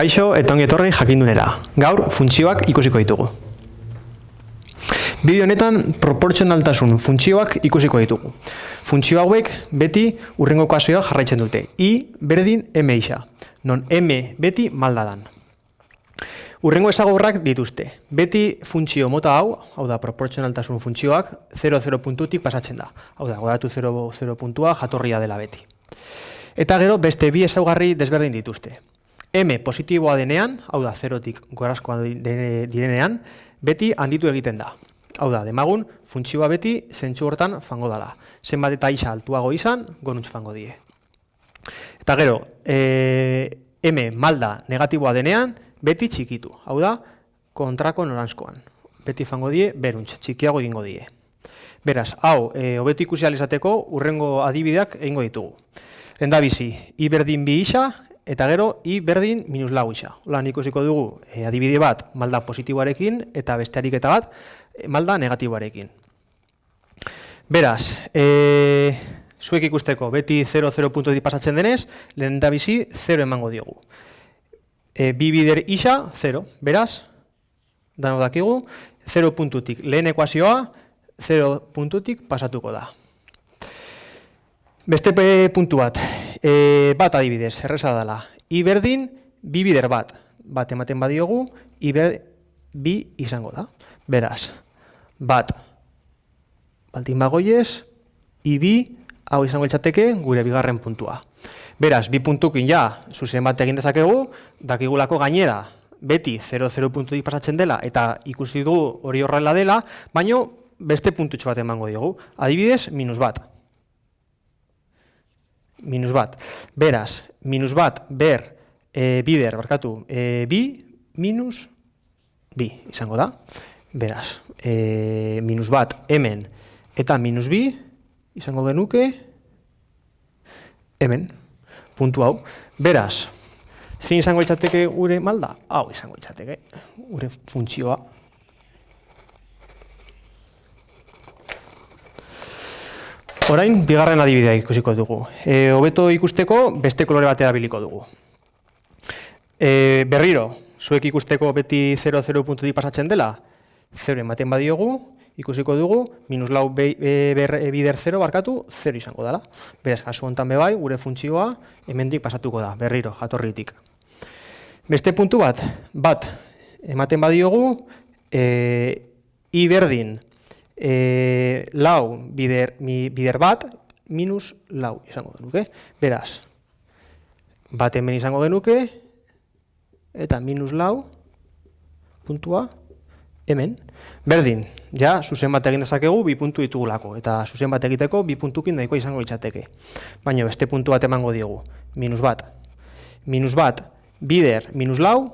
Kaixo eta ongi etorri jakindunera. Gaur funtzioak ikusiko ditugu. Bideo honetan proportzionaltasun funtzioak ikusiko ditugu. Funtzio hauek beti hurrengo ekuazioa jarraitzen dute. I berdin m isa, non m beti maldadan. Hurrengo ezagurrak dituzte. Beti funtzio mota hau da proportzionaltasun funtzioak 0,0 puntutik pasatzen da. Hau da, godatu 0,0 puntua jatorria dela beti. Eta gero beste bi ezaugarri desberdin dituzte. M positiboa denean, hau da, 0tik gorazkoa direnean, beti handitu egiten da. Hau da, demagun, funtzioa beti zentsu hortan fango dala. Zenbat eta isa altuago izan, goruntz fango die. Eta gero, M malda negatiboa denean, beti txikitu. Hau da, kontrako noranzkoan. Beti fango die, beruntz, txikiago egingo die. Beraz, hau, hobeto ikusi ahal izateko, hurrengo adibideak egingo ditugu. Lehendabizi, I berdin bi isa, eta gero, I berdin minus lau isa. Hola, ikusiko dugu adibide bat malda positiboarekin eta beste ariketa bat malda negatiboarekin. Beraz, zuek ikusteko beti 0,0 puntutik pasatzen denez, lehendabizi 0 emango diogu. Bi bider isa, 0. Beraz, dano dakigu, 0 puntutik lehen ekuazioa, 0 puntutik pasatuko da. Beste puntu bat, bat adibidez, erreza dela. I berdin, bi bider bat. Bat ematen badiogu, I bi izango da. Beraz, bat, baldin bagoiez, I bi, hau izango litzateke gure bigarren puntua. Beraz, bi puntukin ja, zuzen bat egin dezakegu, dakigulako gainera, beti 0,0 puntutik pasatzen dela, eta ikusi dugu hori horrela dela, baino beste puntutxo bat emango diogu. Adibidez, minus bat. Minus bat. Beraz, minus bat ber bider, barkatu, bi minus bi izango da. Beraz, minus bat hemen eta minus bi izango genuke hemen. Puntu hau. Beraz, zein izango litzateke gure malda? Hau izango litzateke gure funtzioa. Orain, bigarren adibidea ikusiko dugu. Hobeto ikusteko beste kolore batera biliko dugu. Berriro, zuek ikusteko beti 0,0 puntutik pasatzen dela, 0 ematen badiogu, ikusiko dugu, minus lau bider 0 barkatu, 0 izango dela. Beraz, kasu honetan bebai, gure funtzioa hemendik pasatuko da, berriro, jatorritik. Beste puntu bat, ematen badiogu, I berdin, lau bider bat minus lau izango genuke. Beraz, bat hemen izango genuke eta minus lau puntua hemen. Berdin, ja, zuzen bat egin dezakegu bi puntu ditugulako eta zuzen bat egiteko bi puntukin nahikoa izango litzateke. Baina beste puntu bat emango diogu, minus bat. Minus bat bider minus lau,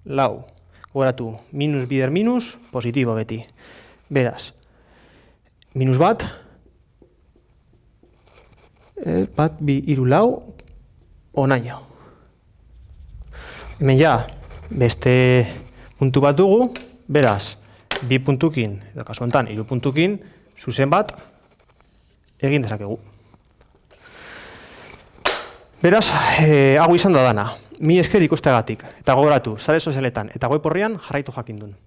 lau. Gogoratu, minus bider minus, positibo beti. Beraz, minus bat, bat, bi, hiru, lau, onaino. Hemen ja, beste puntu bat dugu, beraz, bi puntukin, edo kasu honetan, hiru puntukin, zuzen bat egin dezakegu. Beraz, hau izan da dana. Mi esker ikusteagatik, eta gogoratu, sare sozialetan eta web orrian jarraitu jakindun.